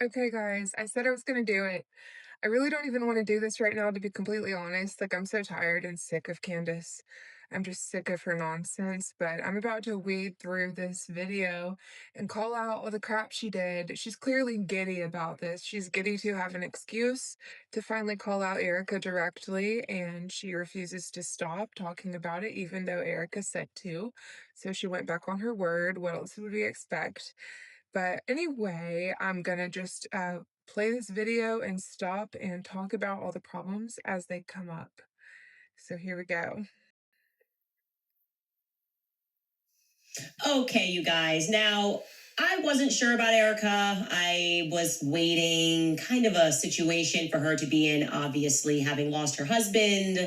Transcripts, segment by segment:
Okay, guys, I said I was gonna do it. I really don't even want to do this right now, to be completely honest. Like, I'm so tired and sick of Candace. I'm just sick of her nonsense, but I'm about to wade through this video and call out all the crap she did. She's clearly giddy about this. She's giddy to have an excuse to finally call out Erika directly, and she refuses to stop talking about it, even though Erika said to. So she went back on her word. What else would we expect? But anyway, I'm gonna just play this video and stop and talk about all the problems as they come up. So here we go. Okay, you guys. Now, I wasn't sure about Erica. I was waiting, kind of a situation for her to be in, obviously, having lost her husband,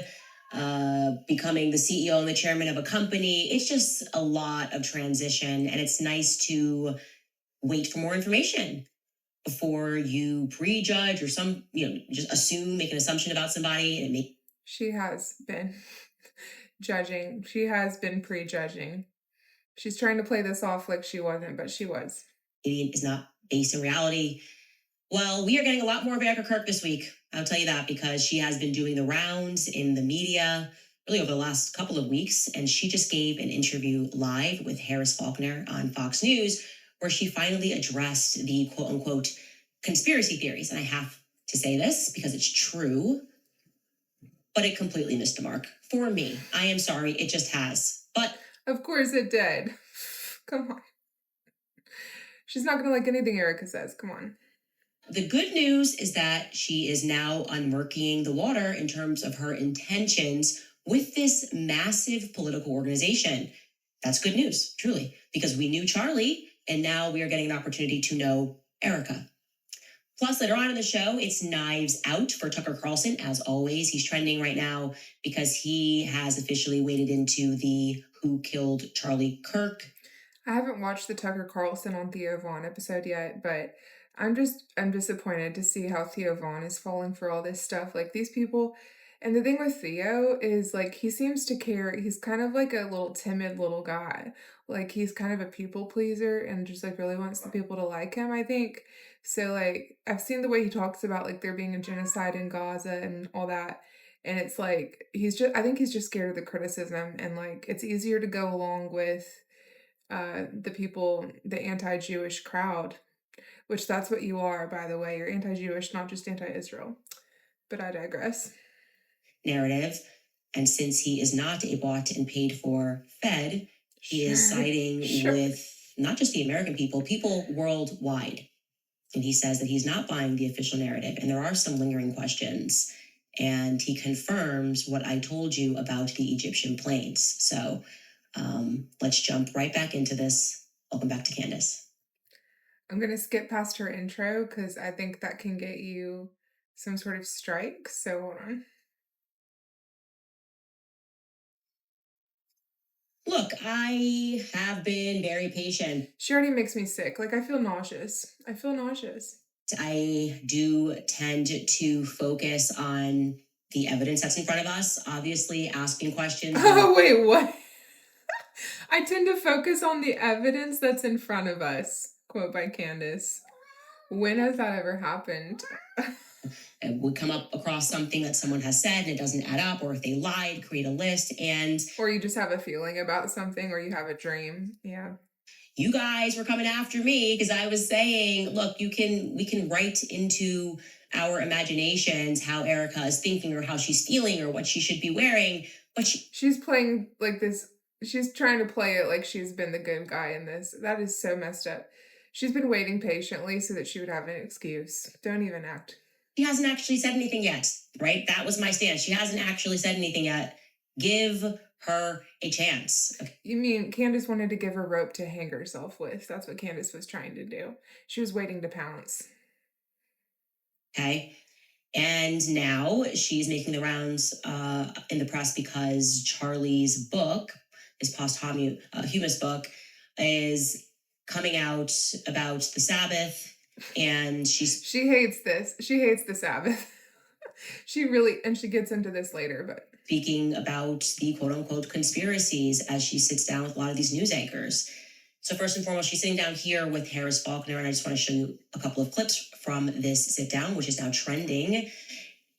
becoming the CEO and the chairman of a company. It's just a lot of transition, and it's nice to wait for more information before you prejudge or just assume, make an assumption about somebody and make She has been judging. She has been prejudging. She's trying to play this off like she wasn't, but she was. it is not based in reality. Well, we are getting a lot more of Erica Kirk this week. I'll tell you that because she has been doing the rounds in the media really over the last couple of weeks. And she just gave an interview live with Harris Faulkner on Fox News, where she finally addressed the quote unquote conspiracy theories. And I have to say this because it's true, but it completely missed the mark for me. I am sorry, it just has. But of course it did. Come on. She's not gonna like anything Erika says. Come on. the good news is that she is now unmurkying the water in terms of her intentions with this massive political organization. That's good news, truly, because we knew Charlie, and now we are getting an opportunity to know Erica. Plus, later on in the show, it's Knives Out for Tucker Carlson. As always, he's trending right now because he has officially waded into the Who Killed Charlie Kirk. I haven't watched the Tucker Carlson on Theo Vaughn episode yet, but I'm disappointed to see how Theo Vaughn is falling for all this stuff. Like, these people, and the thing with Theo is, like, he seems to care. He's kind of like a little timid little guy. Like, he's kind of a people pleaser and just like really wants the people to like him, I think. So like, I've seen the way he talks about like there being a genocide in Gaza and all that. And it's like I think he's just scared of the criticism, and like it's easier to go along with the people, the anti-Jewish crowd, which that's what you are, by the way. You're anti-Jewish, not just anti-Israel. But I digress. Narrative. And since he is not a bought and paid for Fed, he is siding with not just the American people worldwide. And he says that he's not buying the official narrative. And there are some lingering questions. And he confirms what I told you about the Egyptian planes. So let's jump right back into this. Welcome back to Candace. I'm going to skip past her intro because I think that can get you some sort of strike. So hold on. Look, I have been very patient. She already makes me sick. Like, I feel nauseous. I do tend to focus on the evidence that's in front of us, obviously asking questions. Oh, wait, what? I tend to focus on the evidence that's in front of us. Quote by Candace. When has that ever happened? And we come up across something that someone has said and it doesn't add up, or if they lied, create a list. Or you just have a feeling about something, or you have a dream. Yeah. You guys were coming after me because I was saying, look, we can write into our imaginations how Erica is thinking or how she's feeling or what she should be wearing. But she's playing like this. She's trying to play it like she's been the good guy in this. That is so messed up. She's been waiting patiently so that she would have an excuse. Don't even act. She hasn't actually said anything yet, right? That was my stance. She hasn't actually said anything yet. Give her a chance. Okay. You mean Candace wanted to give her rope to hang herself with? That's what Candace was trying to do. She was waiting to pounce. Okay. And now she's making the rounds in the press because Charlie's book, his posthumous book, is coming out about the Sabbath. And she hates this. She hates the Sabbath. She gets into this later, but speaking about the quote unquote conspiracies as she sits down with a lot of these news anchors. So first and foremost, she's sitting down here with Harris Faulkner, and I just want to show you a couple of clips from this sit down, which is now trending.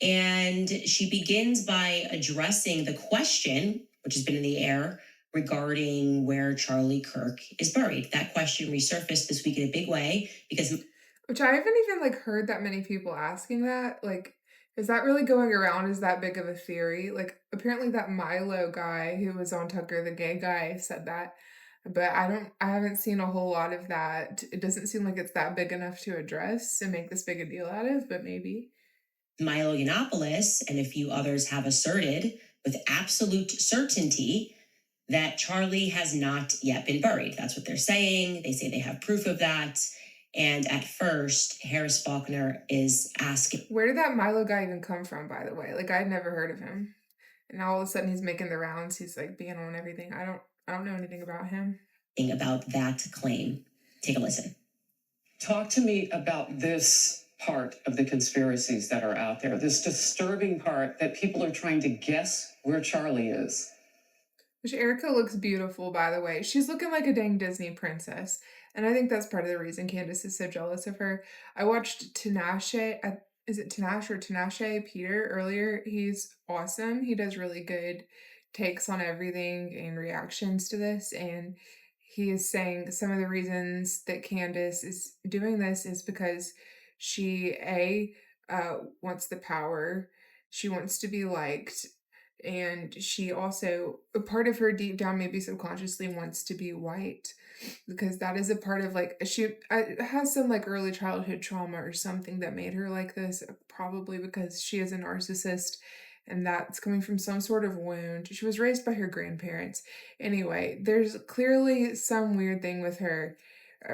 And she begins by addressing the question, which has been in the air, regarding where Charlie Kirk is buried. That question resurfaced this week in a big way because Which I haven't even, like, heard that many people asking that, like, is that really going around as that big of a theory? Like, apparently that Milo guy who was on Tucker, the gay guy, said that, but I haven't seen a whole lot of that. It doesn't seem like it's that big enough to address and make this big a deal out of, but maybe. Milo Yiannopoulos and a few others have asserted with absolute certainty that Charlie has not yet been buried. That's what they're saying. They say they have proof of that. And at first, Harris Faulkner is asking Where did that Milo guy even come from, by the way? Like, I'd never heard of him. And now all of a sudden he's making the rounds. He's like being on everything. I don't know anything about him. about that claim. Take a listen. Talk to me about this part of the conspiracies that are out there, this disturbing part that people are trying to guess where Charlie is. Which Erika looks beautiful, by the way. She's looking like a dang Disney princess. And I think that's part of the reason Candace is so jealous of her. I watched Tinashe, is it Tinashe or Tinashe Peter earlier? He's awesome. He does really good takes on everything and reactions to this. And he is saying some of the reasons that Candace is doing this is because she, wants the power. She wants to be liked, and she also, a part of her deep down, maybe subconsciously, wants to be white, because that is a part of, like, she has some, like, early childhood trauma or something that made her like this, probably because she is a narcissist, and that's coming from some sort of wound. She was raised by her grandparents. Anyway, there's clearly some weird thing with her,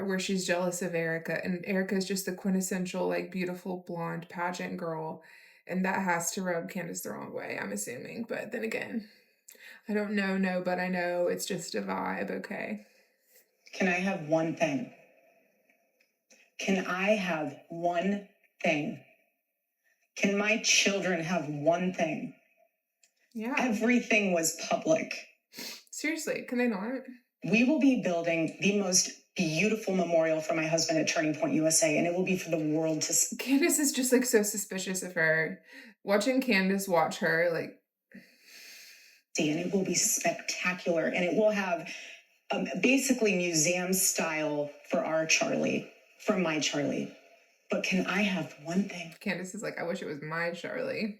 where she's jealous of Erika, and Erika is just the quintessential, like, beautiful blonde pageant girl, and that has to rub Candace the wrong way, I'm assuming. But then again, I don't know, no, but I know it's just a vibe, okay? Can I have one thing? Can I have one thing? Can my children have one thing? Yeah. Everything was public. Seriously, can they not? We will be building the most beautiful memorial for my husband at Turning Point USA, and it will be for the world to see. Candace is just, like, so suspicious of her. Watching Candace watch her, like, And it will be spectacular, and it will have basically museum style for our Charlie, for my Charlie. But can I have one thing? Candace is like, I wish it was my Charlie.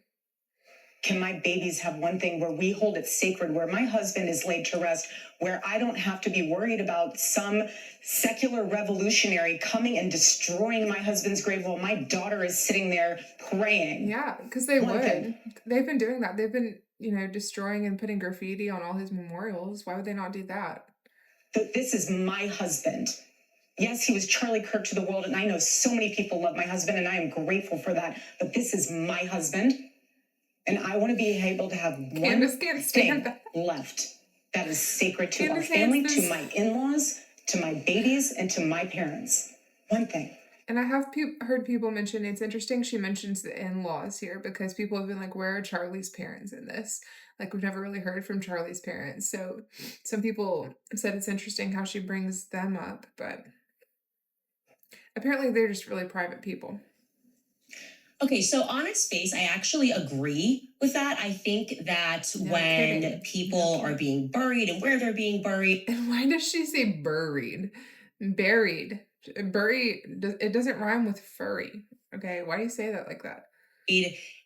Can my babies have one thing where we hold it sacred, where my husband is laid to rest, where I don't have to be worried about some secular revolutionary coming and destroying my husband's grave while my daughter is sitting there praying? Yeah, because they One would. thing. They've been doing that. They've been, destroying and putting graffiti on all his memorials. Why would they not do that? That this is my husband. Yes, he was Charlie Kirk to the world, and I know so many people love my husband, and I am grateful for that. But this is my husband, and I want to be able to have Candace one can't thing stand that. left that is sacred to our Candace family, hates to this. my in-laws, to my babies, and to my parents. One thing. And I have heard people mention, it's interesting she mentions the in-laws here, because people have been like, where are Charlie's parents in this? Like, we've never really heard from Charlie's parents. So some people said it's interesting how she brings them up, but apparently they're just really private people. Okay, so on its face, I actually agree with that. I think that No when kidding. people No are being buried and where they're being buried, And why does she say buried? Buried. Buried, it doesn't rhyme with furry. Okay, why do you say that like that?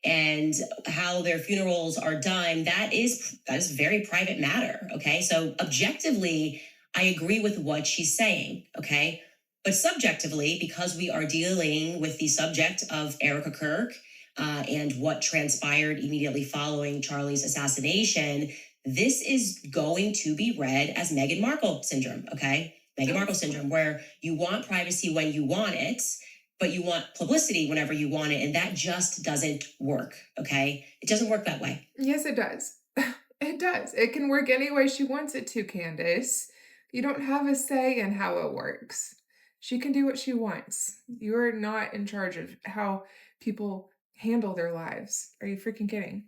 and how their funerals are done, that is very private matter. Okay, so objectively, I agree with what she's saying. Okay, but subjectively, because we are dealing with the subject of Erika Kirk and what transpired immediately following Charlie's assassination, this is going to be read as Meghan Markle syndrome. Okay, Meghan Markle syndrome, where you want privacy when you want it, but you want publicity whenever you want it, and that just doesn't work, okay? It doesn't work that way. Yes, it does. It does. It can work any way she wants it to, Candace. You don't have a say in how it works. She can do what she wants. You're not in charge of how people handle their lives. Are you freaking kidding?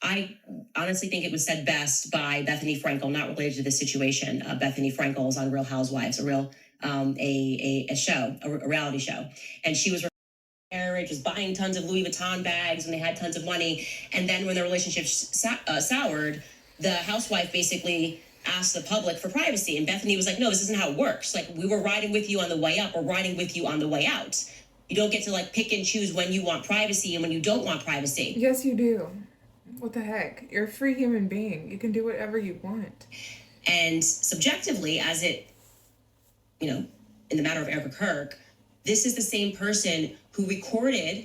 I honestly think it was said best by Bethany Frankel, not related to this situation. Bethany Frankel is on Real Housewives, a show, a reality show, and she was marriage, was buying tons of Louis Vuitton bags when they had tons of money, and then when the relationship soured, the housewife basically asked the public for privacy, and Bethany was like, "No, this isn't how it works. Like, we were riding with you on the way up, we're riding with you on the way out. You don't get to like pick and choose when you want privacy and when you don't want privacy." Yes, you do. What the heck? You're a free human being. You can do whatever you want. And subjectively, as it, in the matter of Erica Kirk, this is the same person who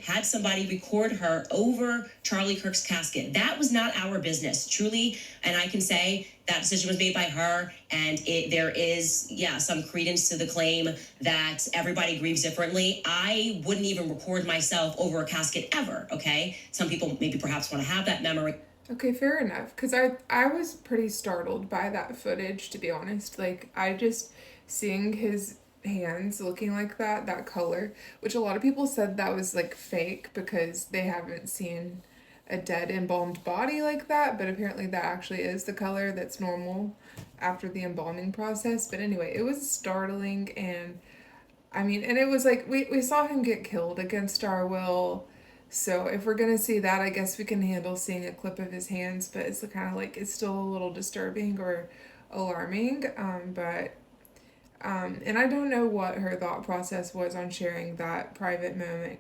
had somebody record her over Charlie Kirk's casket. That was not our business, truly. And I can say that decision was made by her. And there is, some credence to the claim that everybody grieves differently. I wouldn't even record myself over a casket ever, okay? Some people maybe perhaps want to have that memory. Okay, fair enough. Because I was pretty startled by that footage, to be honest. Like, I just seeing his hands looking like that color, which a lot of people said that was like fake because they haven't seen a dead embalmed body like that, but apparently that actually is the color that's normal after the embalming process. But anyway, it was startling, and I mean, and it was like we saw him get killed against our will. So if we're gonna see that, I guess we can handle seeing a clip of his hands, but it's kind of like it's still a little disturbing or alarming. And I don't know what her thought process was on sharing that private moment.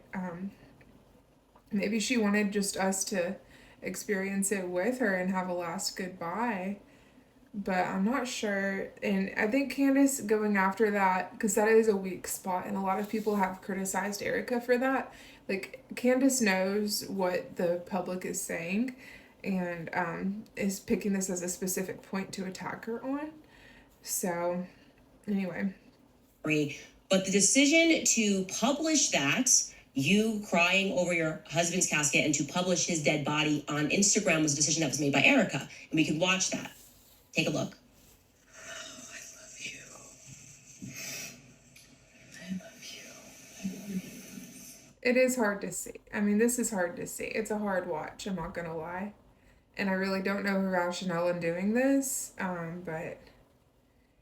Maybe she wanted just us to experience it with her and have a last goodbye. But I'm not sure. And I think Candace going after that, because that is a weak spot, and a lot of people have criticized Erika for that. Like, Candace knows what the public is saying and is picking this as a specific point to attack her on. So, anyway. But the decision to publish that, you crying over your husband's casket, and to publish his dead body on Instagram was a decision that was made by Erika. And we can watch that. Take a look. Oh, I love you. I love you. It is hard to see. I mean, this is hard to see. It's a hard watch, I'm not gonna lie. And I really don't know her rationale in doing this, but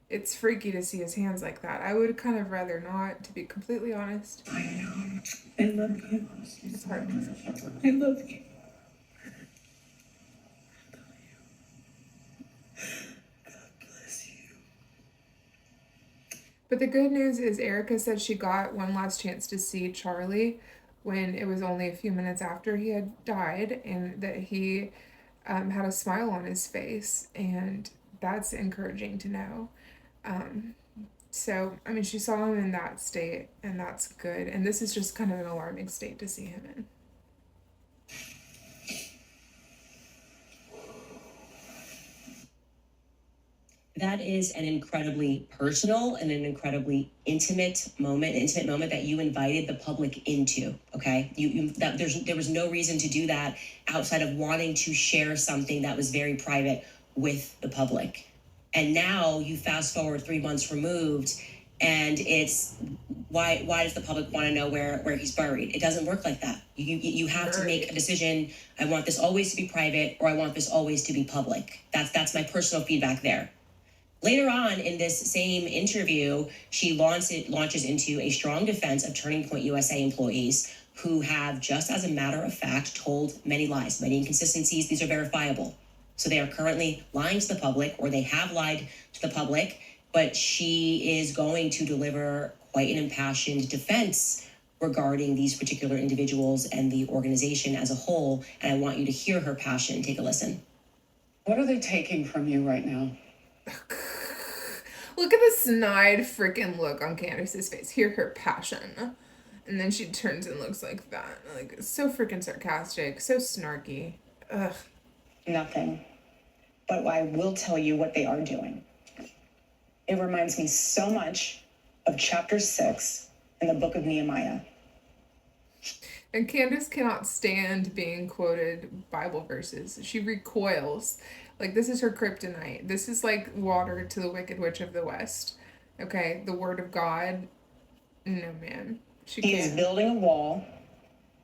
it's freaky to see his hands like that. I would kind of rather not, to be completely honest. I know. I love you. It's hard to see. I love you. But the good news is Erika said she got one last chance to see Charlie when it was only a few minutes after he had died, and that he had a smile on his face, and that's encouraging to know. So, I mean, she saw him in that state, and that's good. And this is just kind of an alarming state to see him in. That is an incredibly personal and an incredibly intimate moment that you invited the public into. Okay, there was no reason to do that outside of wanting to share something that was very private with the public. And now you fast forward 3 months removed, and it's why does the public want to know where he's buried? It doesn't work like that. You have to make a decision. I want this always to be private, or I want this always to be public. That's my personal feedback there. Later on in this same interview, she launches into a strong defense of Turning Point USA employees who have, just as a matter of fact, told many lies, many inconsistencies. These are verifiable. So they are currently lying to the public, or they have lied to the public, but she is going to deliver quite an impassioned defense regarding these particular individuals and the organization as a whole. And I want you to hear her passion. Take a listen. What are they taking from you right now? Look at the snide freaking look on Candace's face. Hear her passion. And then she turns and looks like that. Like, so freaking sarcastic, so snarky. Ugh. Nothing. But I will tell you what they are doing. It reminds me so much of chapter 6 in the book of Nehemiah. And Candace cannot stand being quoted Bible verses. She recoils. Like, this is her kryptonite. This is like water to the Wicked Witch of the West. Okay, the word of God. No, man. He is building a wall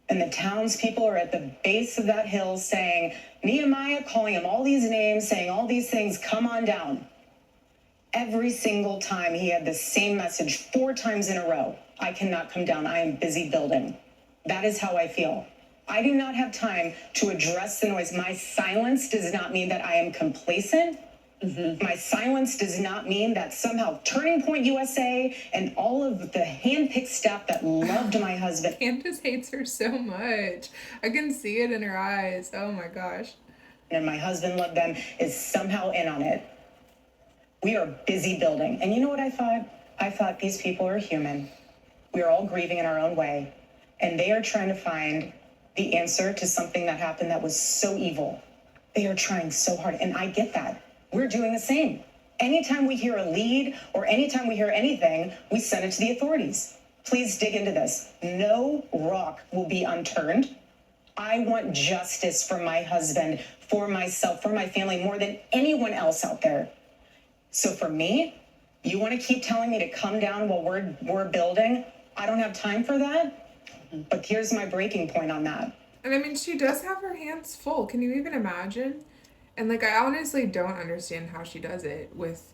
And the townspeople are at the base of that hill saying, Nehemiah, calling him all these names, saying all these things, come on down. Every single time he had the same message 4 times in a row. I cannot come down. I am busy building. That is how I feel. I do not have time to address the noise. My silence does not mean that I am complacent. My silence does not mean that somehow Turning Point USA and all of the handpicked staff that loved my husband. Candace hates her so much. I can see it in her eyes. Oh my gosh. And my husband loved them is somehow in on it. We are busy building. And you know what I thought? I thought these people are human. We are all grieving in our own way. And they are trying to find the answer to something that happened that was so evil. They are trying so hard. And I get that. We're doing the same. Anytime we hear a lead or anytime we hear anything, we send it to the authorities. Please dig into this. No rock will be unturned. I want justice for my husband, for myself, for my family, more than anyone else out there. So for me, you want to keep telling me to come down while we're building? I don't have time for that. But here's my breaking point on that. And I mean, she does have her hands full. Can you even imagine? And like, I honestly don't understand how she does it. With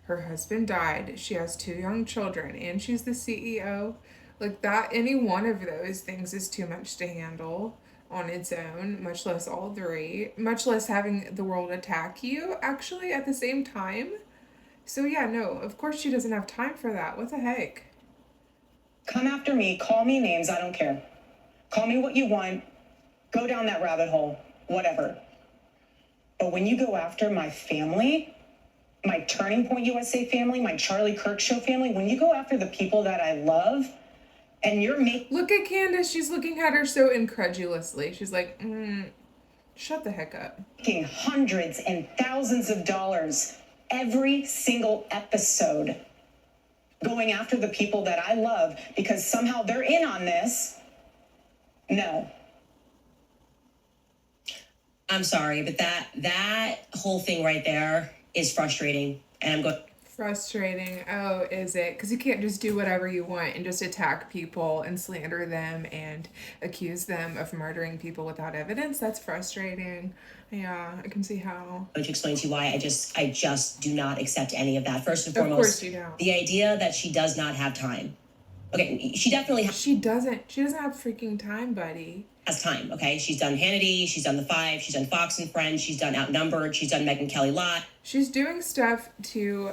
her husband died, she has 2 young children, and she's the CEO. Like that, any one of those things is too much to handle on its own, much less all 3, much less having the world attack you actually at the same time. So yeah, no, of course she doesn't have time for that. What the heck? Come after me, call me names, I don't care. Call me what you want, go down that rabbit hole, whatever. But when you go after my family, my Turning Point USA family, my Charlie Kirk Show family, when you go after the people that I love, and you're making... Look at Candace, she's looking at her so incredulously. She's like, shut the heck up. Making hundreds and thousands of dollars every single episode, going after the people that I love because somehow they're in on this. No. I'm sorry, but that whole thing right there is frustrating. And I'm going... Frustrating. Oh, is it? Because you can't just do whatever you want and just attack people and slander them and accuse them of murdering people without evidence. That's frustrating. Yeah, I can see how. To explain to you why I just do not accept any of that. First and Of foremost, course you don't. the idea that she does not have time. Okay, she definitely She doesn't have freaking time, buddy. has time, okay? She's done Hannity, she's done The Five, she's done Fox and Friends, she's done Outnumbered, she's done Megyn Kelly Live. She's doing stuff to,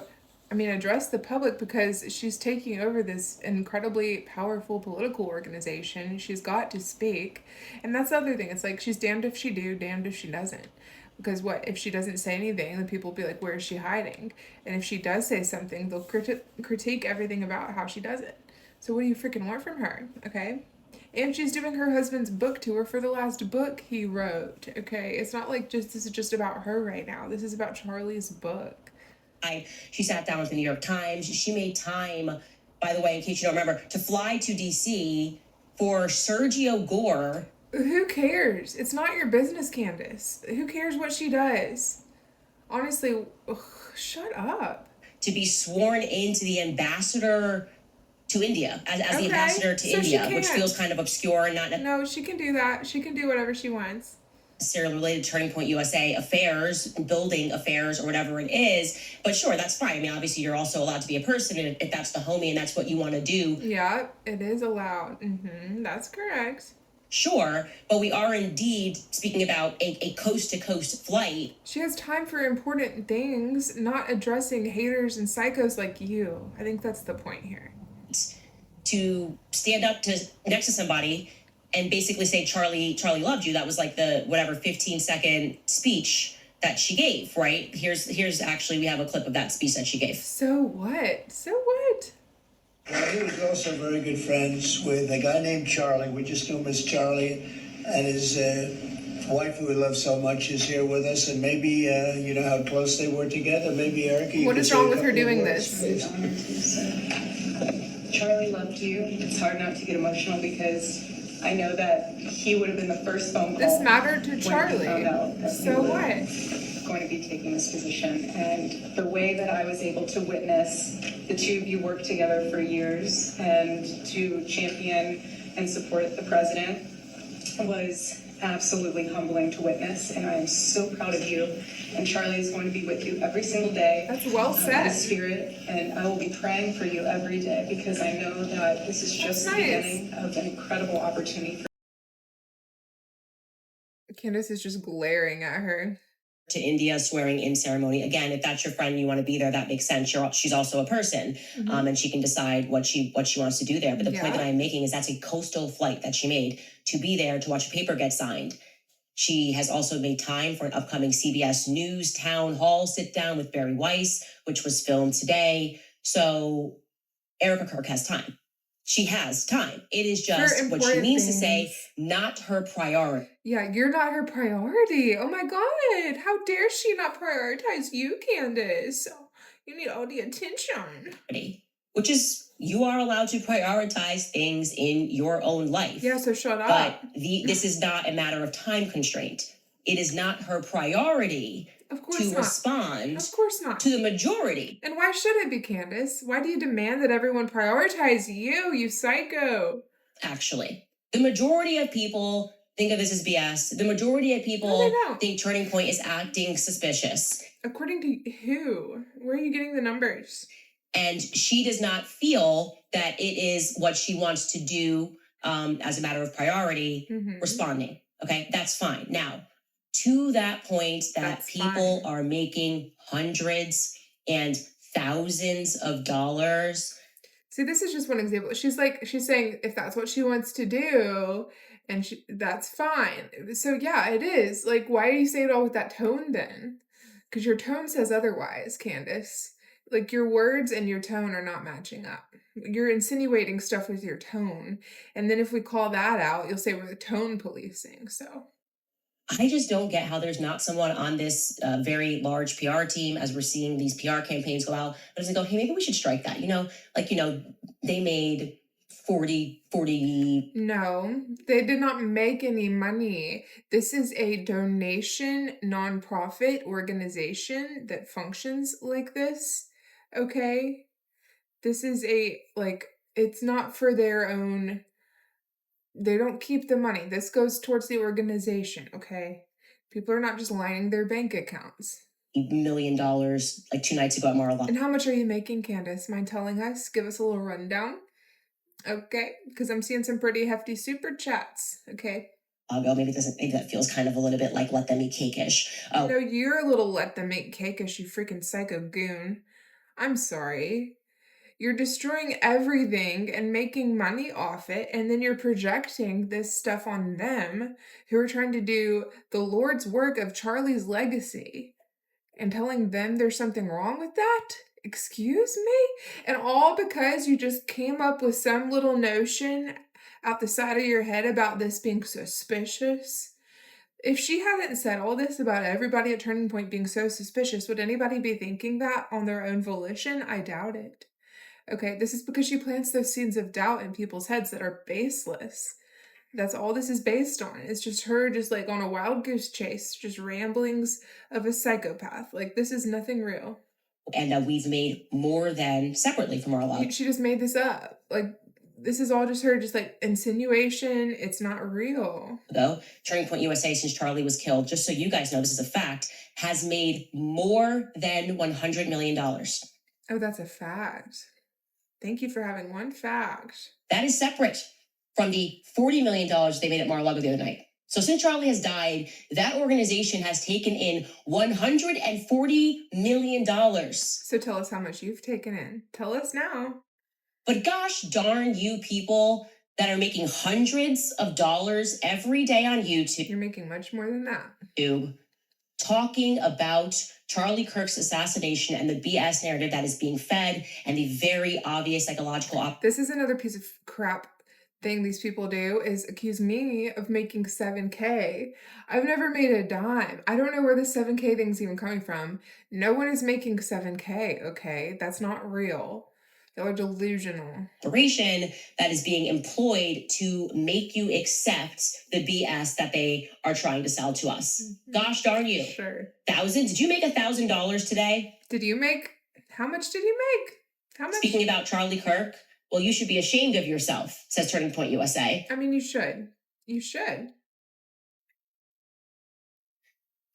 address the public because she's taking over this incredibly powerful political organization. She's got to speak. And that's the other thing. It's like she's damned if she do, damned if she doesn't. Because what? If she doesn't say anything, then people will be like, where is she hiding? And if she does say something, they'll critique everything about how she does it. So what do you freaking want from her? Okay? And she's doing her husband's book tour for the last book he wrote. Okay? It's not like this is just about her right now. This is about Charlie's book. She sat down with the New York Times. She made time, by the way, in case you don't remember, to fly to D.C. for Sergio Gore. Who cares? It's not your business, Candace. Who cares what she does? Honestly, shut up. To be sworn into the ambassador to India, as the ambassador to India, which feels kind of obscure and not... No, she can do that. She can do whatever she wants. Necessarily related to Turning Point USA affairs, building affairs, or whatever it is. But sure, that's fine. Obviously, you're also allowed to be a person, and if that's the homie and that's what you want to do. Yeah, it is allowed. That's correct. Sure, but we are indeed speaking about a coast-to-coast flight. She has time for important things, not addressing haters and psychos like you. I think that's the point here. To stand up next to somebody and basically say Charlie loved you. That was like the 15-second speech that she gave, right? Here's actually, we have a clip of that speech that she gave. So what? He was also very good friends with a guy named Charlie. We just knew him as Charlie. And his wife, who we love so much, is here with us. And maybe, you know how close they were together. Maybe, Erika, what is wrong with her doing this? Charlie loved you. It's hard not to get emotional because I know that he would have been the first phone call. This mattered to when he Charlie. found out that So he what? was going to be taking this position. And the way that I was able to witness the two of you work together for years and to champion and support the president was absolutely humbling to witness, and I am so proud of you. And Charlie is going to be with you every single day. That's well said. The Spirit, and I will be praying for you every day because I know that this is just the beginning of an incredible opportunity for Candace is just glaring at her. To India swearing in ceremony. Again, if that's your friend, you want to be there, that makes sense. She's also a person, and she can decide what she wants to do there. But the point that I'm making is that's a coastal flight that she made to be there to watch a paper get signed. She has also made time for an upcoming CBS News town hall sit down with Barry Weiss, which was filmed today. So Erika Kirk has time. She has time. It is just what she means to say, not her priority. Yeah, you're not her priority. Oh my God. How dare she not prioritize you, Candace? You need all the attention. Which is, you are allowed to prioritize things in your own life. Yeah, so shut up. But this is not a matter of time constraint. It is not her priority to respond to the majority. And why should it be, Candace? Why do you demand that everyone prioritize you psycho? Actually, the majority of people think of this as BS. The majority of people think Turning Point is acting suspicious. According to who? Where are you getting the numbers? And she does not feel that it is what she wants to do as a matter of priority, responding. Okay, that's fine. Now, to that point that people are making hundreds and thousands of dollars. See, this is just one example. She's saying if that's what she wants to do, and that's fine. So yeah, it is. Like, why do you say it all with that tone then? Because your tone says otherwise, Candace. Like, your words and your tone are not matching up. You're insinuating stuff with your tone. And then if we call that out, you'll say we're tone policing, so. I just don't get how there's not someone on this very large PR team as we're seeing these PR campaigns go out. But doesn't go, hey, maybe we should strike that. They made 40. No, they did not make any money. This is a donation nonprofit organization that functions like this. Okay? This is it's not for their own. They don't keep the money. This goes towards the organization, okay? People are not just lining their bank accounts. $1 million like 2 nights ago at Mar-a-Lago. And how much are you making, Candace? Mind telling us? Give us a little rundown. Okay, because I'm seeing some pretty hefty super chats, okay? Maybe that feels kind of a little bit like let them eat cake-ish. No, you're a little let them eat cake-ish, you freaking psycho goon. I'm sorry. You're destroying everything and making money off it, and then you're projecting this stuff on them who are trying to do the Lord's work of Charlie's legacy and telling them there's something wrong with that? Excuse me? And all because you just came up with some little notion out the side of your head about this being suspicious? If she hadn't said all this about everybody at Turning Point being so suspicious, would anybody be thinking that on their own volition? I doubt it. Okay, this is because she plants those seeds of doubt in people's heads that are baseless. That's all this is based on. It's just her just like on a wild goose chase, just ramblings of a psychopath. Like, this is nothing real. And we've made more than separately from our life. She just made this up. Like, this is all just her just like insinuation. It's not real. Though, Turning Point USA, since Charlie was killed, just so you guys know, this is a fact, has made more than $100 million. Oh, that's a fact. Thank you for having one fact. That is separate from the $40 million they made at Mar-a-Lago the other night. So since Charlie has died, that organization has taken in $140 million. So tell us how much you've taken in. Tell us now. But gosh darn you people that are making hundreds of dollars every day on YouTube. You're making much more than that. Talking about Charlie Kirk's assassination and the BS narrative that is being fed and the very obvious psychological This is another piece of crap thing these people do, is accuse me of making $7K. I've never made a dime. I don't know where the $7K thing's even coming from. No one is making $7K, okay? That's not real. Y'all are delusional. Operation that is being employed to make you accept the BS that they are trying to sell to us. Gosh darn you. Sure. Thousands? Did you make $1,000 today? How much did you make? How much? Speaking about Charlie Kirk, well, you should be ashamed of yourself, says Turning Point USA. I mean, you should. You should.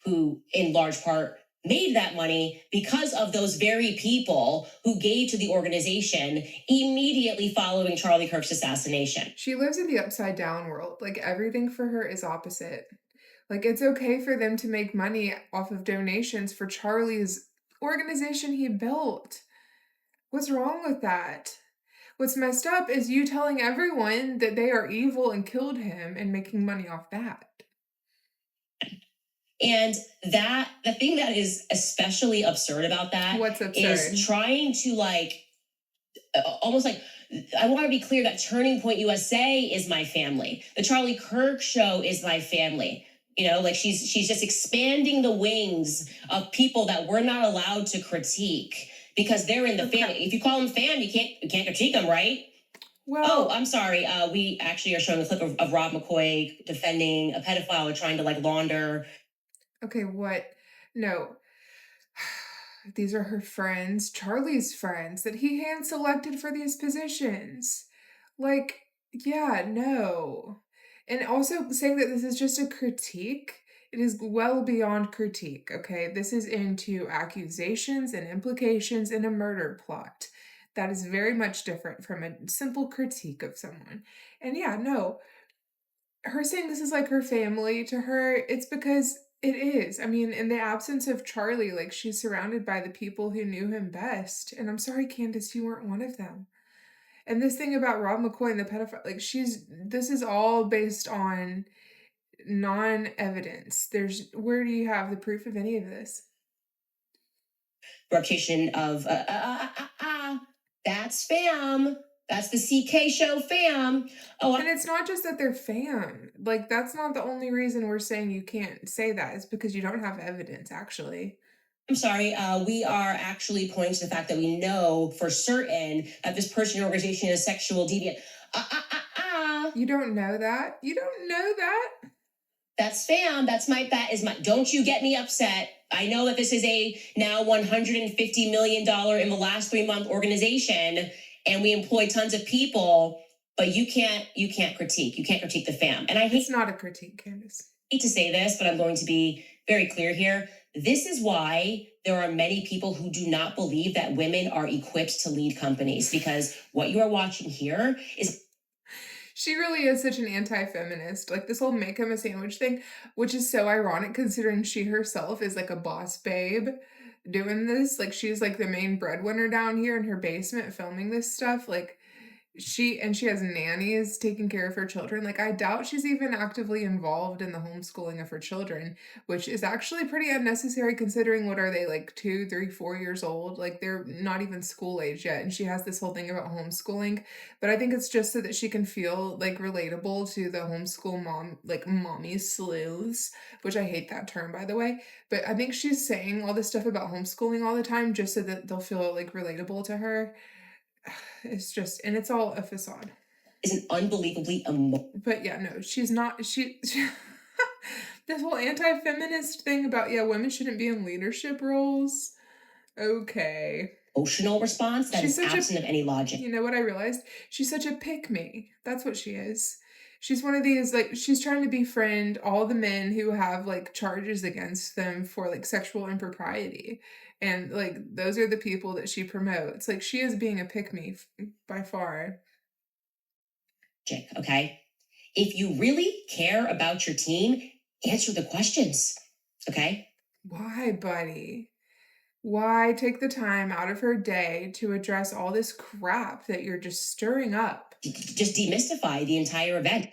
who in large part made that money because of those very people who gave to the organization immediately following Charlie Kirk's assassination. She lives in the upside down world. Like everything for her is opposite. Like it's okay for them to make money off of donations for Charlie's organization he built. What's wrong with that? What's messed up is you telling everyone that they are evil and killed him and making money off that. And that the thing that is especially absurd about that What's is absurd? trying to almost like I want to be clear that Turning Point USA is my family. The Charlie Kirk show is my family. You know, like she's just expanding the wings of people that we're not allowed to critique because they're in the Okay. family. If you call them fam, you can't critique them, right? Well, Oh, I'm sorry. We actually are showing a clip of Rob McCoy defending a pedophile or trying to launder. okay, what? No. These are her friends, Charlie's friends, that he hand selected for these positions. Like, yeah, no. And also saying that this is just a critique, it is well beyond critique, okay? This is into accusations and implications in a murder plot. That is very much different from a simple critique of someone. And yeah, no, her saying this is like her family to her, it's because it is. I mean, in the absence of Charlie, like she's surrounded by the people who knew him best. And I'm sorry, Candace, you weren't one of them. And this thing about Rob McCoy and the pedophile, like this is all based on non-evidence. Where do you have the proof of any of this? Reputation of that's fam. That's the CK show fam. Oh, And it's not just that they're fam. Like, that's not the only reason we're saying you can't say that. It's because you don't have evidence, actually. I'm sorry. We are actually pointing to the fact that we know for certain that this person or organization is sexual deviant. You don't know that? You don't know that? That's fam. That's my bet. Don't you get me upset. I know that this is a now $150 million in the last 3 month organization, and we employ tons of people. But you can't critique. You can't critique the fam. And I hate It's not a critique, Candace. to say this, but I'm going to be very clear here. This is why there are many people who do not believe that women are equipped to lead companies, because what you are watching here is She really is such an anti-feminist. Like this whole make him a sandwich thing, which is so ironic considering she herself is like a boss babe doing this. Like she's like the main breadwinner down here in her basement filming this stuff. Like she has nannies taking care of her children. Like I doubt she's even actively involved in the homeschooling of her children, which is actually pretty unnecessary considering what are they like 2, 3, 4 years old? Like they're not even school age yet. And she has this whole thing about homeschooling. But I think it's just so that she can feel like relatable to the homeschool mom, like mommy sleuths, which I hate that term by the way. But I think she's saying all this stuff about homeschooling all the time just so that they'll feel like relatable to her. It's just, and it's all a facade. an unbelievably But yeah, no, she's not. This whole anti-feminist thing about women shouldn't be in leadership roles. Okay. emotional response that She's is such a- absent of any logic. You know what I realized? She's such a pick-me. That's what she is. She's one of these, like, she's trying to befriend all the men who have, like, charges against them for, like, sexual impropriety. And, like, those are the people that she promotes. Like, she is being a pick-me by far. Okay? If you really care about your team, answer the questions. Okay? Why, buddy? Why take the time out of her day to address all this crap that you're just stirring up? Just demystify the entire event.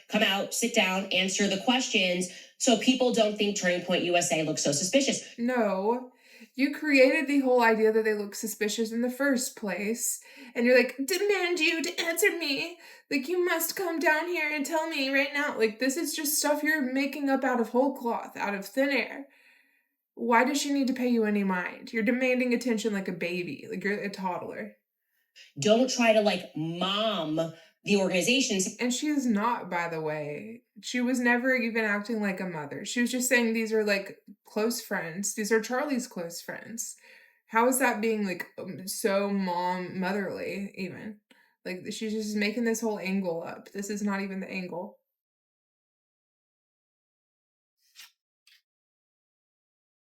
Come out, sit down, answer the questions so people don't think Turning Point USA looks so suspicious. No, you created the whole idea that they look suspicious in the first place. And you're like, demand you to answer me. Like, you must come down here and tell me right now. Like, this is just stuff you're making up out of whole cloth, out of thin air. Why does she need to pay you any mind? You're demanding attention like a baby, like you're a toddler. Don't try to mom the organizations. And she's not, by the way. She was never even acting like a mother. She was just saying these are like close friends. These are Charlie's close friends. How is that being like so motherly even? Like she's just making this whole angle up. This is not even the angle.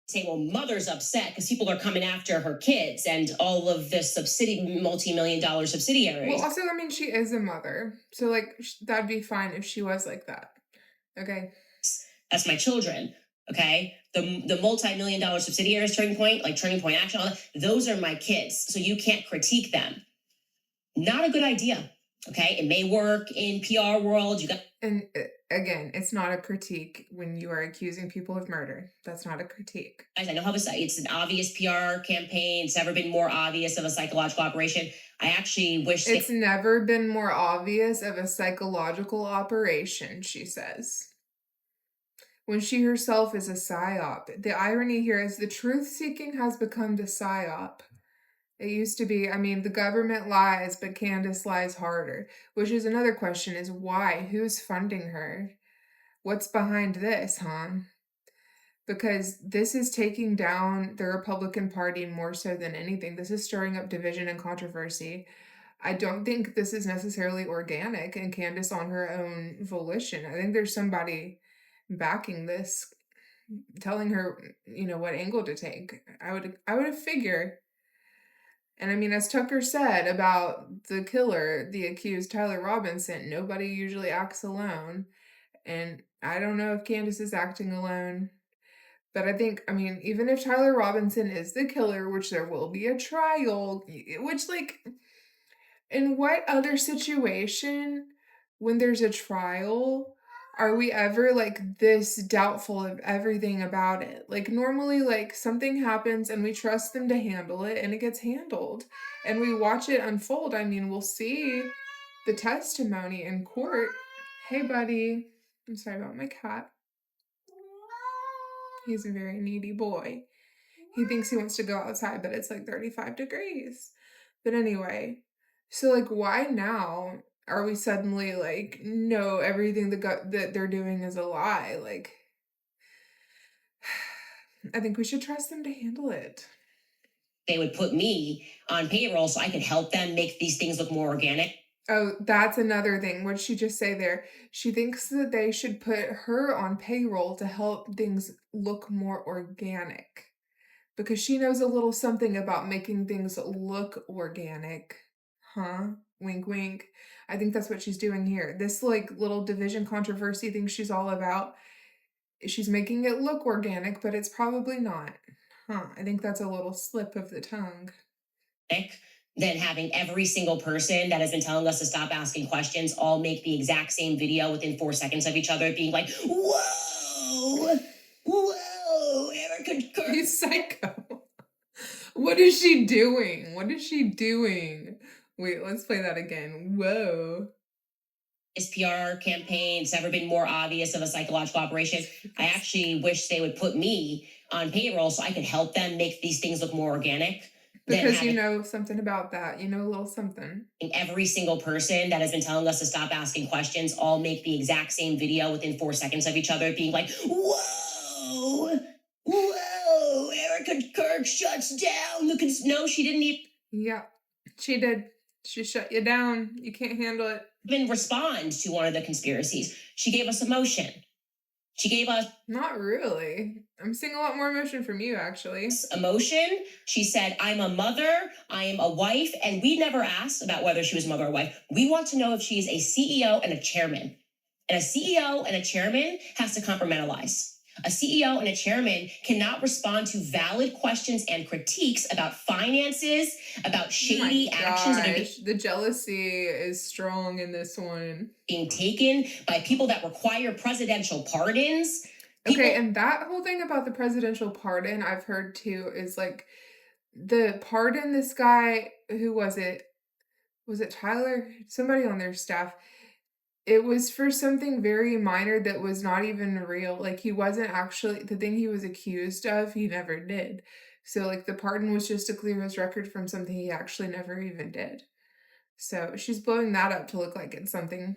say, well, mother's upset because people are coming after her kids and all of the multi-million dollar subsidiaries. Well, also, I mean, she is a mother, so like that'd be fine if she was like that. Okay. That's my children. Okay. The multi-million dollar subsidiaries, Turning Point, like Turning Point Action, all that, those are my kids. So you can't critique them. Not a good idea. Okay. It may work in PR world. And again, it's not a critique when you are accusing people of murder. That's not a critique. I know how it's an obvious PR campaign. It's never been more obvious of a psychological operation. I actually wish it's never been more obvious of a psychological operation, she says. When she herself is a psyop. The irony here is the truth-seeking has become the psyop. It used to be, I mean, the government lies, but Candace lies harder. Which is another question, is why? Who's funding her? What's behind this, huh? Because this is taking down the Republican Party more so than anything. This is stirring up division and controversy. I don't think this is necessarily organic and Candace on her own volition. I think there's somebody backing this, telling her, what angle to take. I would figure. And I mean, as Tucker said about the killer, the accused Tyler Robinson, nobody usually acts alone. And I don't know if Candace is acting alone. But I think, I mean, even if Tyler Robinson is the killer, which there will be a trial, which, like, in what other situation, when there's a trial, are we ever, like, this doubtful of everything about it? Like, normally, like, something happens and we trust them to handle it, and it gets handled. And we watch it unfold. I mean, we'll see the testimony in court. Hey, buddy. I'm sorry about my cat. He's a very needy boy. He thinks he wants to go outside, but it's like 35 degrees. But anyway, so like, why now are we suddenly like, no, everything that they're doing is a lie? Like, I think we should trust them to handle it. They would put me on payroll so I could help them make these things look more organic. Oh, that's another thing. What did she just say there? She thinks that they should put her on payroll to help things look more organic. Because she knows a little something about making things look organic. Huh? Wink, wink. I think that's what she's doing here. This, like, little division controversy thing she's all about, she's making it look organic, but it's probably not. Huh. I think that's a little slip of the tongue. Than having every single person that has been telling us to stop asking questions all make the exact same video within 4 seconds of each other, being like, whoa, whoa, Erika. You psycho. What is she doing? What is she doing? Wait, let's play that again. Whoa. This PR campaign, it's never been more obvious of a psychological operation. I actually wish they would put me on payroll so I could help them make these things look more organic. Because you know something about that. You know a little something. Every single person that has been telling us to stop asking questions all make the exact same video within 4 seconds of each other, being like, whoa, whoa, Erika Kirk shuts down. No, she didn't even. Yeah, she did. She shut you down. You can't handle it. Even respond to one of the conspiracies. She gave us emotion. She gave us... Not really. I'm seeing a lot more emotion from you, actually. Emotion. She said, I'm a mother, I am a wife, and we never asked about whether she was mother or wife. We want to know if she is a CEO and a chairman. And a CEO and a chairman has to compartmentalize. A CEO and a chairman cannot respond to valid questions and critiques about finances, about shady actions that are the jealousy is strong in this one. Being taken by people that require presidential pardons. Okay, and that whole thing about the presidential pardon I've heard too is like the pardon this guy, who was it? Was it Tyler? Somebody on their staff. It was for something very minor that was not even real. Like, he wasn't actually, the thing he was accused of, he never did. So, like, the pardon was just to clear his record from something he actually never even did. So, she's blowing that up to look like it's something.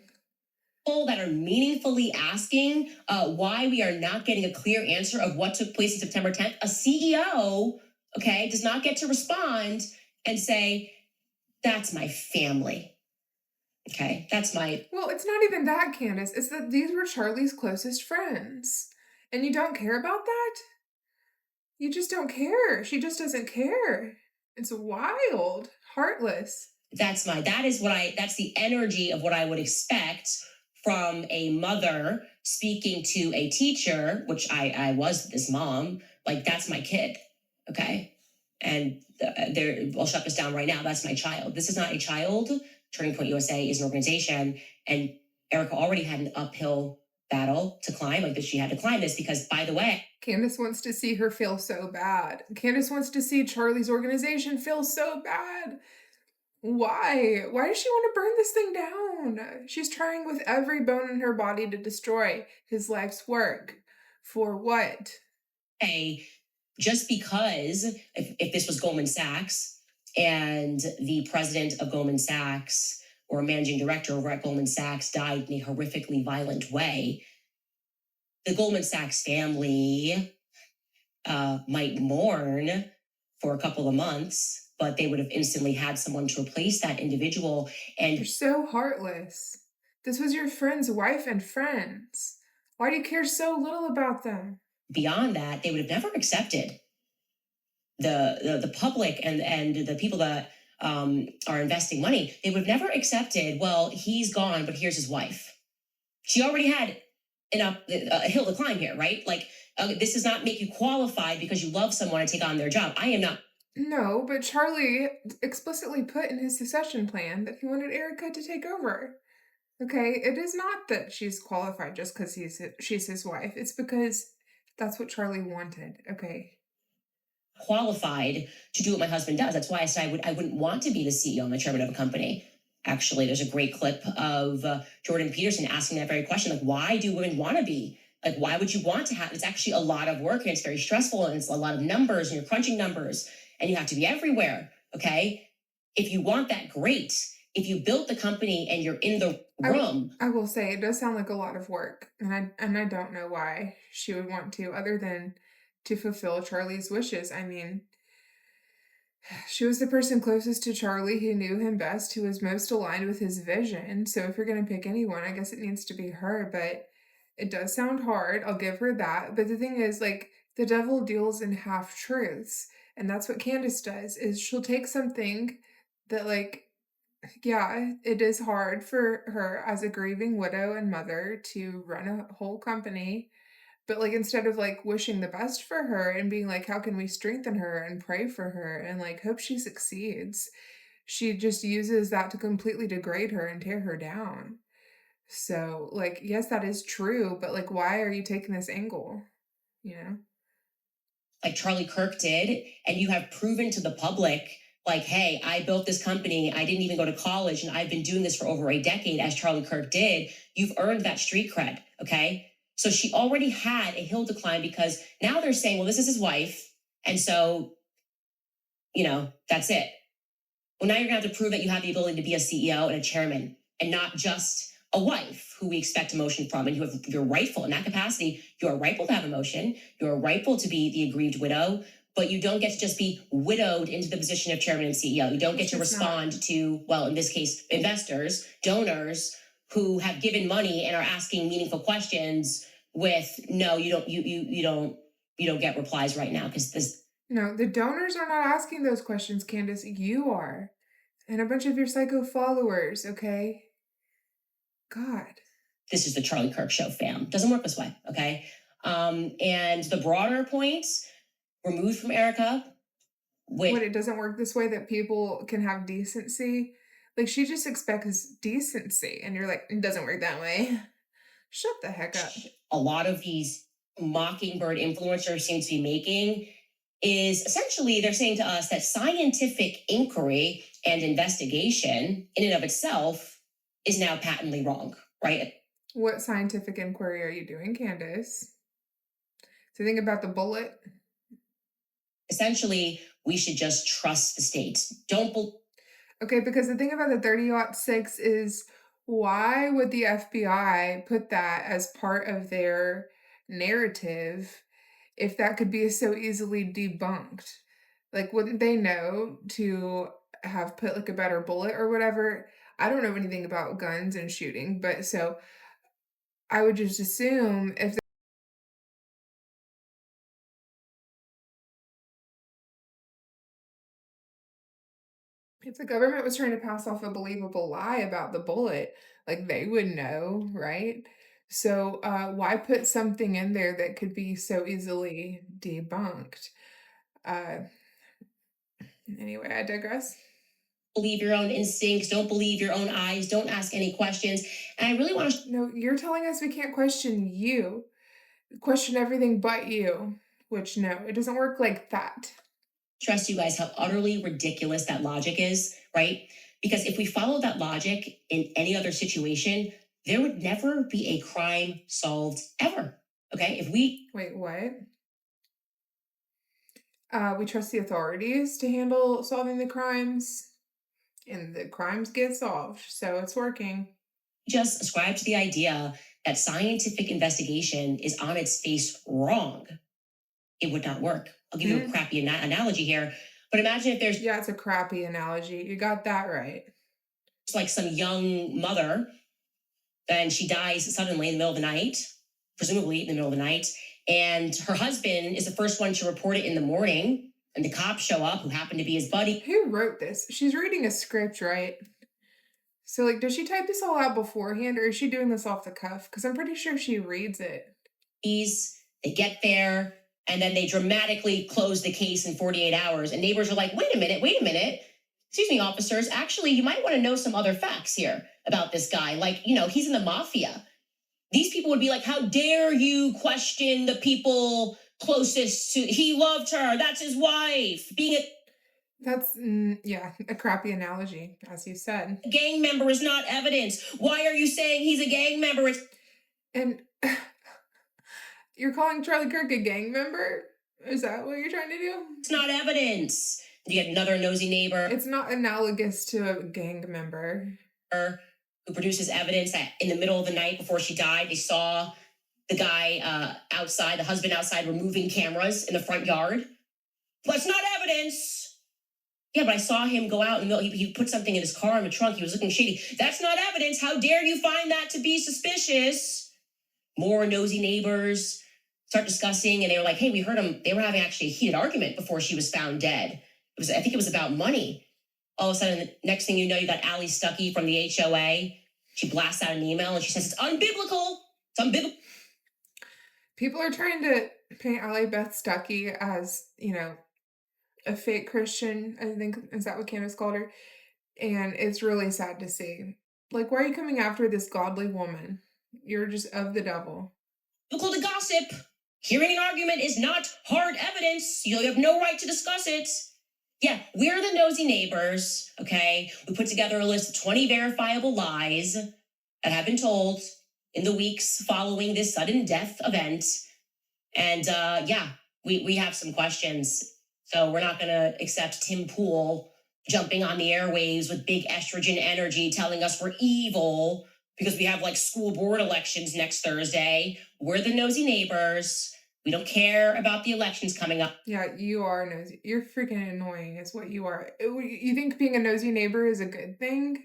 People that are meaningfully asking why we are not getting a clear answer of what took place on September 10th. A CEO, okay, does not get to respond and say, that's my family. Okay, that's my... Well, it's not even that, Candace. It's that these were Charlie's closest friends. And you don't care about that? You just don't care. She just doesn't care. It's wild, heartless. That's the energy of what I would expect from a mother speaking to a teacher, which I was this mom. Like, that's my kid. Okay. And I'll shut this down right now. That's my child. This is not a child. Turning Point USA is an organization. And Erika already had an uphill battle to climb. Like, that she had to climb this because, by the way, Candace wants to see her feel so bad. Candace wants to see Charlie's organization feel so bad. Why? Why does she want to burn this thing down? She's trying with every bone in her body to destroy his life's work. For what? hey, just because if this was Goldman Sachs and the president of Goldman Sachs or managing director over at Goldman Sachs died in a horrifically violent way, the Goldman Sachs family might mourn for a couple of months, but they would have instantly had someone to replace that individual. And You're so heartless. This was your friend's wife and friends. Why do you care so little about them? beyond that, they would have never accepted the public and the people that are investing money. They would have never accepted, well, he's gone, but here's his wife. She already had a hill to climb here, right? Like, this does not make you qualified because you love someone to take on their job. I am not. No, but Charlie explicitly put in his succession plan that he wanted Erika to take over. Okay, it is not that she's qualified just because she's his wife. It's because that's what Charlie wanted. Okay. Qualified to do what my husband does. That's why I said I wouldn't want to be the CEO and the chairman of a company. Actually, there's a great clip of Jordan Peterson asking that very question, like, why do women want to be? Like, why would you want to have? It's actually a lot of work and it's very stressful and it's a lot of numbers and you're crunching numbers and you have to be everywhere. Okay, if you want that, great. If you built the company and you're in the room, I will say it does sound like a lot of work, and I don't know why she would want to, other than to fulfill Charlie's wishes. I mean, she was the person closest to Charlie who knew him best, who was most aligned with his vision. So if you're gonna pick anyone, I guess it needs to be her. But it does sound hard. I'll give her that. But the thing is, like, the devil deals in half truths, and that's what Candace does. Is she'll take something that, like, yeah, it is hard for her as a grieving widow and mother to run a whole company. But, like, instead of, like, wishing the best for her and being like, how can we strengthen her and pray for her and, like, hope she succeeds, she just uses that to completely degrade her and tear her down. So, like, yes, that is true, but, like, why are you taking this angle? You know? like Charlie Kirk did, and you have proven to the public, like, hey, I built this company. I didn't even go to college, and I've been doing this for over a decade, as Charlie Kirk did. You've earned that street cred, okay? So she already had a hill to climb because now they're saying, well, this is his wife. And so, that's it. Well, now you're going to have to prove that you have the ability to be a CEO and a chairman and not just a wife who we expect emotion from. And you're rightful in that capacity. You are rightful to have emotion. You are rightful to be the aggrieved widow, but you don't get to just be widowed into the position of chairman and CEO. You don't get to respond to, well, in this case, investors, donors who have given money and are asking meaningful questions with, no, you don't get replies right now because this. No, the donors are not asking those questions, Candace. You are. And a bunch of your psycho followers, okay? God. This is the Charlie Kirk show, fam. Doesn't work this way, okay? And the broader points removed from Erika. What, it doesn't work this way, that people can have decency? Like, she just expects decency, and you're like, it doesn't work that way. Shut the heck up. A lot of these mockingbird influencers seem to be making is essentially they're saying to us that scientific inquiry and investigation in and of itself is now patently wrong, right? What scientific inquiry are you doing, Candace? So think about the bullet. Essentially, we should just trust the states. Okay, because the thing about the 30-06 is, why would the FBI put that as part of their narrative if that could be so easily debunked? Like, wouldn't they know to have put, like, a better bullet or whatever? I don't know anything about guns and shooting, but so I would just assume if If the government was trying to pass off a believable lie about the bullet, like they would know, right? So why put something in there that could be so easily debunked? Uh, anyway, I digress. Believe your own instincts, don't believe your own eyes, don't ask any questions. And I really want to No, you're telling us we can't question you, question everything but you, which no, it doesn't work like that. stress you guys how utterly ridiculous that logic is, right? Because if we follow that logic in any other situation, there would never be a crime solved ever. Okay? If we Wait, what? We trust the authorities to handle solving the crimes, and the crimes get solved, so it's working. just ascribe to the idea that scientific investigation is on its face wrong, it would not work. I'll give you a crappy analogy here, but imagine if there's Yeah, it's a crappy analogy. You got that right. like some young mother and she dies suddenly in the middle of the night, presumably in the middle of the night, and her husband is the first one to report it in the morning, and the cops show up who happen to be his buddy. Who wrote this? She's reading a script, right? So, like, does she type this all out beforehand, or is she doing this off the cuff? Because I'm pretty sure she reads it. They get there, and then they dramatically close the case in 48 hours. And neighbors are like, wait a minute. Excuse me, officers. Actually, you might want to know some other facts here about this guy. Like, he's in the mafia. These people would be like, how dare you question the people closest to, he loved her. That's his wife. Being That's, yeah, a crappy analogy, as you said. a gang member is not evidence. Why are you saying he's a gang member? And you're calling Charlie Kirk a gang member? Is that what you're trying to do? It's not evidence. You get another nosy neighbor. It's not analogous to a gang member. Who produces evidence that in the middle of the night before she died, they saw the guy outside, the husband outside, removing cameras in the front yard. Well, it's not evidence. Yeah, but I saw him go out in the middle. He put something in his car in the trunk. He was looking shady. That's not evidence. How dare you find that to be suspicious? More nosy neighbors start discussing, and they were like, hey, we heard them. They were having actually a heated argument before she was found dead. I think it was about money. All of a sudden, the next thing you know, you got Allie Stuckey from the HOA. She blasts out an email and she says, it's unbiblical. It's unbiblical. People are trying to paint Allie Beth Stuckey as, a fake Christian, I think, is that what Candace called her? And it's really sad to see. Like, why are you coming after this godly woman? You're just of the devil. Biblical to gossip. Hearing an argument is not hard evidence. You have no right to discuss it. Yeah, we're the nosy neighbors, okay? We put together a list of 20 verifiable lies that have been told in the weeks following this sudden death event. And we have some questions. So we're not going to accept Tim Pool jumping on the airwaves with big estrogen energy telling us we're evil because we have like school board elections next Thursday. We're the nosy neighbors. We don't care about the elections coming up. Yeah, you are nosy. You're freaking annoying is what you are. You think being a nosy neighbor is a good thing?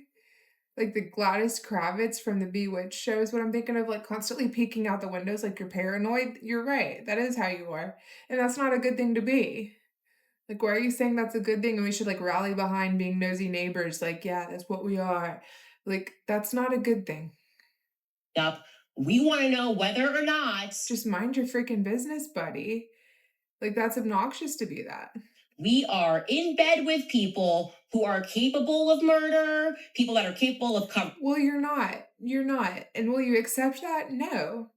Like the Gladys Kravitz from the Bewitched show is what I'm thinking of, like constantly peeking out the windows like you're paranoid. You're right. That is how you are. And that's not a good thing to be. Like, why are you saying that's a good thing and we should like rally behind being nosy neighbors? Like, yeah, that's what we are. Like, that's not a good thing. Up. We want to know whether or not. Just mind your freaking business, buddy. Like, that's obnoxious to be that. We are in bed with people who are capable of murder, people that are capable of Well, you're not. You're not. And will you accept that? No.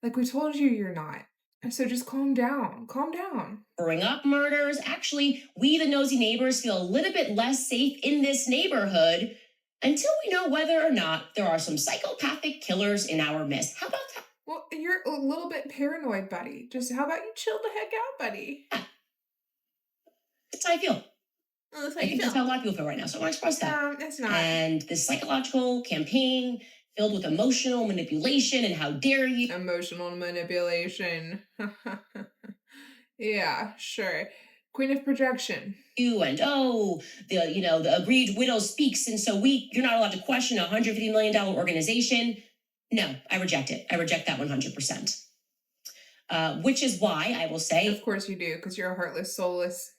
Like we told you, you're not. So just calm down. Calm down. covering up murders. Actually, we, the nosy neighbors, feel a little bit less safe in this neighborhood until we know whether or not there are some psychopathic killers in our midst. How about that? Well, you're a little bit paranoid, buddy. Just how about you chill the heck out, buddy? Yeah. That's how I feel. Oh, that's how I you think feel. that's how a lot of people feel right now, so I want to express that. It's not. And this psychological campaign filled with emotional manipulation and how dare you. Emotional manipulation. Yeah, sure. Queen of projection. And the aggrieved widow speaks, and so you're not allowed to question a $150 million organization. No, I reject it. I reject that 100%. Which is why I will say, Of course you do, because you're a heartless, soulless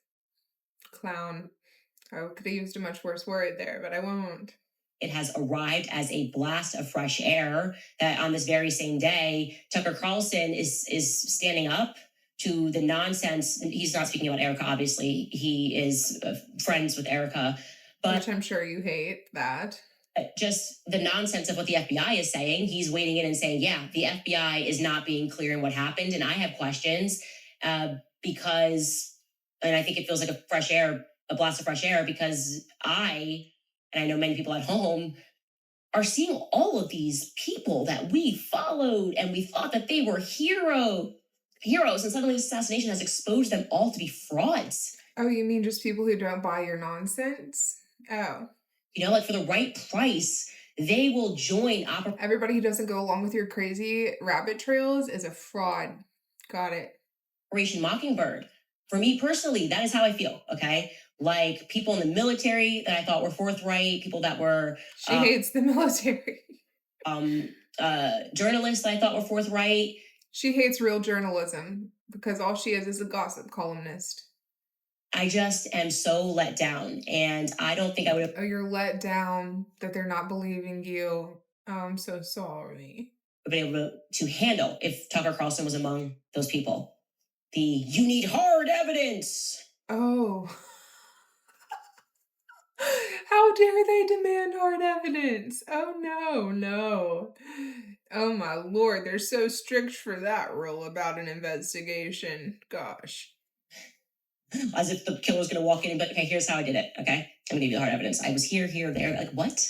clown. I could have used a much worse word there, but I won't. It has arrived as a blast of fresh air that on this very same day, Tucker Carlson is standing up to the nonsense. He's not speaking about Erica, obviously. He is friends with Erica, but Which I'm sure you hate that. just the nonsense of what the FBI is saying. He's wading in and saying, yeah, the FBI is not being clear in what happened. And I have questions because, and I think it feels like a blast of fresh air because and I know many people at home, are seeing all of these people that we followed and we thought that they were heroes, and suddenly assassination has exposed them all to be frauds. Oh, you mean just people who don't buy your nonsense? Oh. Like for the right price, they will join Everybody who doesn't go along with your crazy rabbit trails is a fraud. Got it. Operation Mockingbird. For me personally, that is how I feel. Okay, like people in the military that I thought were forthright, people that were She hates the military. Journalists that I thought were forthright. She hates real journalism because all she is a gossip columnist. I just am so let down, and I don't think I would have. Oh, you're let down that they're not believing you. Oh, I'm so sorry. Been able to handle if Tucker Carlson was among those people. You need hard evidence. Oh. How dare they demand hard evidence? Oh, no, no. Oh, my lord, they're so strict for that rule about an investigation. Gosh. As if the killer's going to walk in and be like, okay, here's how I did it. Okay, I'm going to give you the hard evidence. I was here, there. Like, what?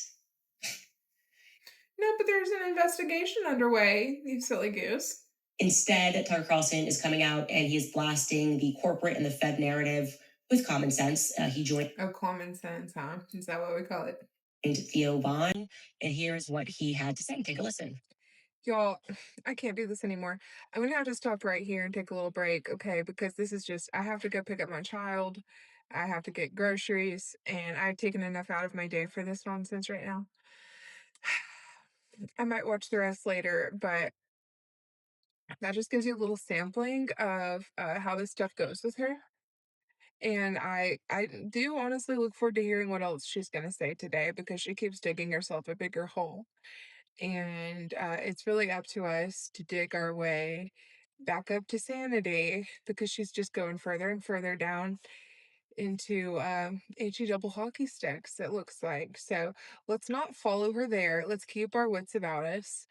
No, but there's an investigation underway, you silly goose. Instead, Tucker Carlson is coming out and he is blasting the corporate and the Fed narrative with common sense. He joined. Oh, common sense, huh? Is that what we call it? Theo Vaughn, and here's what he had to say. Take a listen. Y'all, I can't do this anymore. I'm gonna have to stop right here and take a little break, okay? Because this is just, I have to go pick up my child. I have to get groceries, and I've taken enough out of my day for this nonsense right now. I might watch the rest later, but that just gives you a little sampling of how this stuff goes with her. And I do honestly look forward to hearing what else she's gonna say today because she keeps digging herself a bigger hole. And it's really up to us to dig our way back up to sanity because she's just going further and further down into HE double hockey sticks, it looks like. So let's not follow her there. Let's keep our wits about us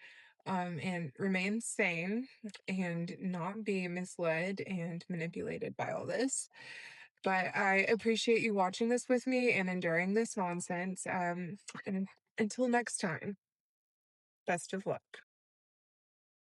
and remain sane and not be misled and manipulated by all this. But I appreciate you watching this with me and enduring this nonsense. And until next time, best of luck.